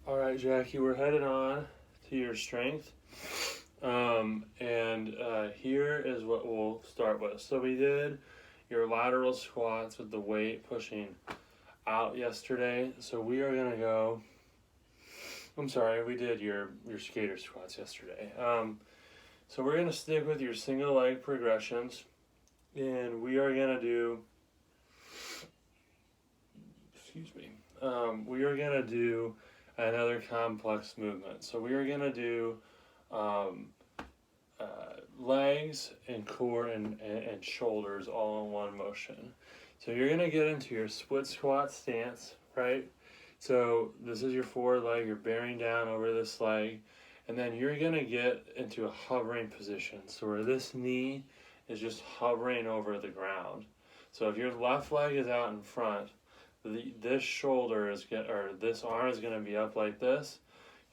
All right, Jackie, we're headed on to your strength. Here is what we'll start with. So we did your lateral squats with the weight pushing out yesterday. So we are going to go, I'm sorry, we did your skater squats yesterday. So we're going to stick with your single leg progressions. And we are going to do, we are going to do another complex movement. So we are going to do um, legs and core and shoulders all in one motion. So you're going to get into your split squat stance, right? So this is your forward leg, you're bearing down over this leg, and then you're going to get into a hovering position. So where this knee is just hovering over the ground. So if your left leg is out in front, this shoulder is this arm is going to be up like this.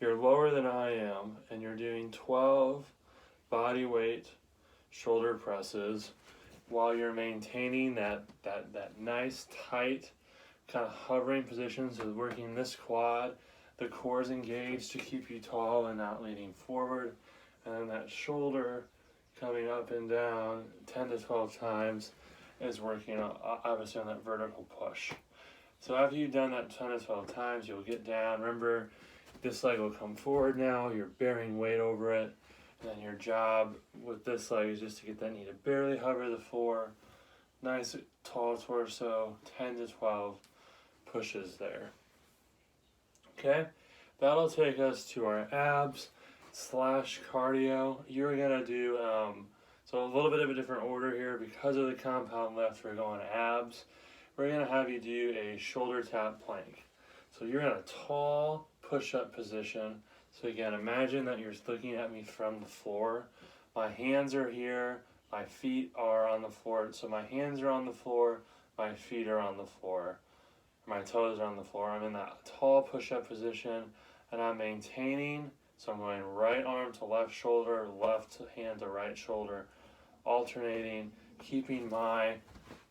You're lower than I am, and you're doing 12 body weight shoulder presses while you're maintaining that nice tight kind of hovering position. So working this quad, the core is engaged to keep you tall and not leaning forward, and then that shoulder coming up and down 10 to 12 times is working obviously on that vertical push. So after you've done that 10 to 12 times, you'll get down. Remember, this leg will come forward now. You're bearing weight over it. And then your job with this leg is just to get that knee to barely hover the floor. Nice tall torso, 10 to 12 pushes there. Okay, that'll take us to our abs / cardio. You're gonna do, so a little bit of a different order here. Because of the compound lift, we're going abs. We're going to have you do a shoulder tap plank. So you're in a tall push-up position. So again, imagine that you're looking at me from the floor. My hands are here, my feet are on the floor. So my hands are on the floor, my feet are on the floor, my toes are on the floor. I'm in that tall push-up position, and I'm maintaining. So I'm going right arm to left shoulder, left hand to right shoulder, alternating, keeping my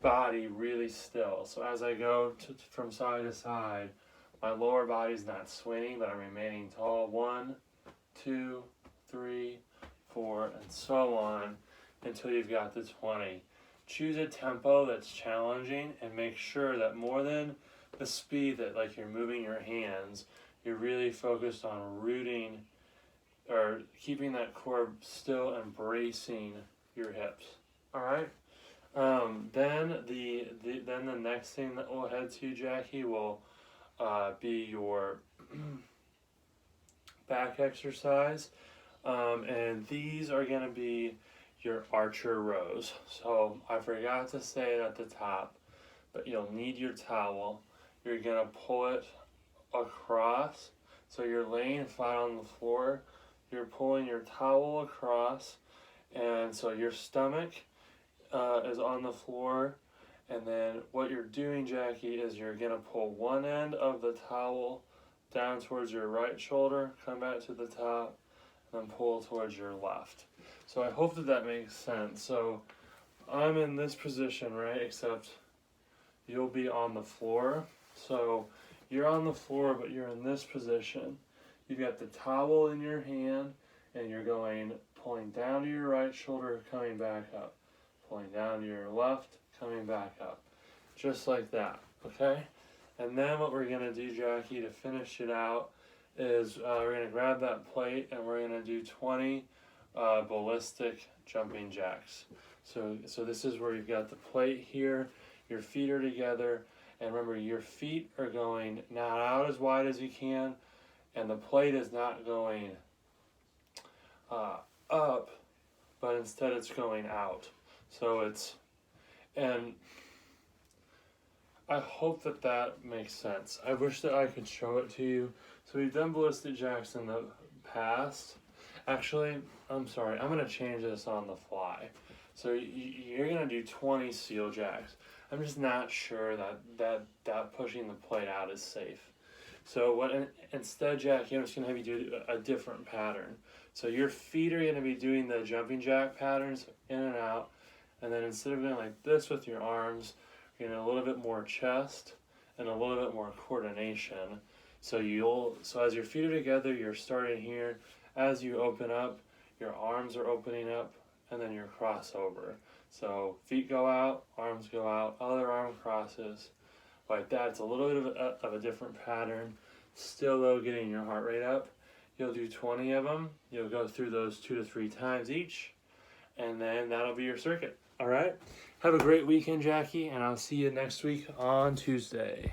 body really still. So as I go from side to side, my lower body's not swinging, but I'm remaining tall. 1, 2, 3, 4, and so on until you've got to 20. Choose a tempo that's challenging and make sure that more than the speed that like you're moving your hands, you're really focused on rooting or keeping that core still and bracing your hips. All right? Then the next thing that we'll head to, Jackie, will be your back exercise, and these are going to be your archer rows. So I forgot to say it at the top, but you'll need your towel. You're going to pull it across, so you're laying flat on the floor. You're pulling your towel across, and so your stomach is on the floor, and then what you're doing, Jackie, is you're going to pull one end of the towel down towards your right shoulder, come back to the top, and then pull towards your left. So I hope that makes sense. So I'm in this position, right, except you'll be on the floor. So you're on the floor, but you're in this position. You've got the towel in your hand, and you're pulling down to your right shoulder, coming back up. Pulling down to your left, coming back up. Just like that, okay? And then what we're going to do, Jackie, to finish it out is we're going to grab that plate and we're going to do 20 ballistic jumping jacks. So this is where you've got the plate here, your feet are together, and remember your feet are going not out as wide as you can, and the plate is not going up, but instead it's going out. So and I hope that makes sense. I wish that I could show it to you. So we've done ballistic jacks in the past. Actually, I'm sorry, I'm going to change this on the fly. So you're going to do 20 seal jacks. I'm just not sure that pushing the plate out is safe. So instead, Jackie, I'm just going to have you do a different pattern. So your feet are going to be doing the jumping jack patterns in and out. And then instead of going like this with your arms, you're going to a little bit more chest and a little bit more coordination. So as your feet are together, you're starting here. As you open up, your arms are opening up, and then your crossover. So feet go out, arms go out, other arm crosses, like that. It's a little bit of a different pattern. Still though, getting your heart rate up. You'll do 20 of them. You'll go through those 2 to 3 times each, and then that'll be your circuit. All right. Have a great weekend, Jackie, and I'll see you next week on Tuesday.